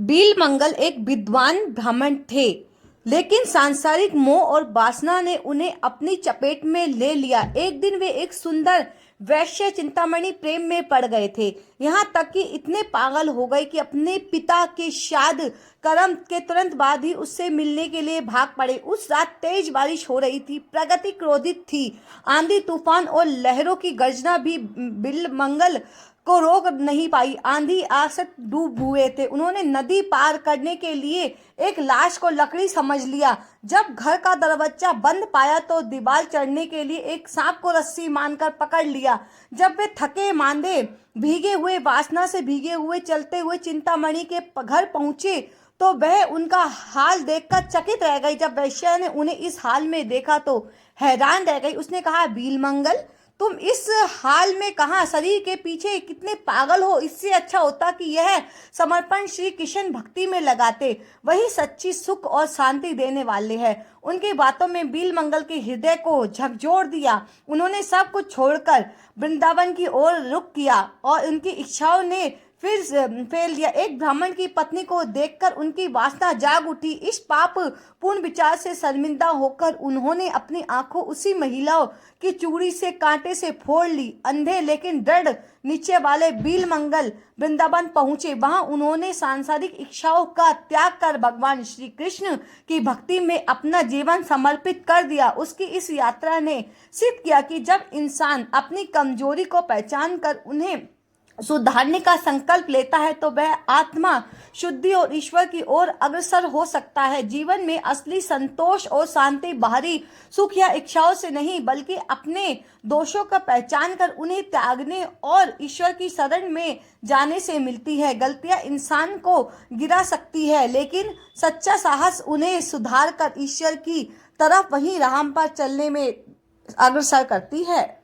बिलमंगल एक विद्वान ब्राह्मण थे, लेकिन सांसारिक मोह और वासना ने उन्हें अपनी चपेट में ले लिया। एक दिन वे एक सुंदर वैश्य चिंतामणि प्रेम में पड़ गए थे, यहाँ तक कि इतने पागल हो गए कि अपने पिता के श्राद्ध कर्म के तुरंत बाद ही उससे मिलने के लिए भाग पड़े। उस रात तेज बारिश हो रही थी, प्रकृति क्रोधित थी, आंधी तूफान और लहरों की गर्जना भी बिलमंगल को रोक नहीं पाई। आंधी आसक्त डूब हुए थे। उन्होंने नदी पार करने के लिए एक लाश को लकड़ी समझ लिया। जब घर का दरवाजा बंद पाया तो दीवार चढ़ने के लिए एक सांप को रस्सी मानकर पकड़ लिया। जब वे थके मांदे, भीगे हुए, वासना से भीगे हुए चलते हुए चिंतामणि के घर पहुंचे तो वह उनका हाल देखकर चकित रह गई। जब वैश्या ने उन्हें इस हाल में देखा तो हैरान रह गई। उसने कहा, बिलमंगल, तुम इस हाल में कहाँ, शरीर के पीछे कितने पागल हो। इससे अच्छा होता कि यह समर्पण श्री कृष्ण भक्ति में लगाते, वही सच्ची सुख और शांति देने वाले हैं। उनकी बातों में बिलमंगल के हृदय को झकझोर दिया। उन्होंने सब कुछ छोड़कर वृंदावन की ओर रुख किया और उनकी इच्छाओं ने फिर फेल दिया। एक ब्राह्मण की पत्नी को देखकर उनकी वासना जाग उठी। इस पाप पूर्ण विचार से शर्मिंदा होकर उन्होंने अपनी आंखों उसी महिलाओं की चूड़ी से कांटे से फोड़ ली। अंधे लेकिन दृढ़ निश्चय वाले बिलमंगल वृंदावन पहुंचे। वहां उन्होंने सांसारिक इच्छाओं का त्याग कर भगवान श्री कृष्ण की भक्ति में अपना जीवन समर्पित कर दिया। उसकी इस यात्रा ने सिद्ध किया कि जब इंसान अपनी कमजोरी को पहचान कर उन्हें सुधारने का संकल्प लेता है तो वह आत्मा शुद्धि और ईश्वर की ओर अग्रसर हो सकता है। जीवन में असली संतोष और शांति बाहरी सुख या इच्छाओं से नहीं, बल्कि अपने दोषों का पहचान कर उन्हें त्यागने और ईश्वर की शरण में जाने से मिलती है। गलतियां इंसान को गिरा सकती है, लेकिन सच्चा साहस उन्हें सुधार कर ईश्वर की तरफ वही राह पर चलने में अग्रसर करती है।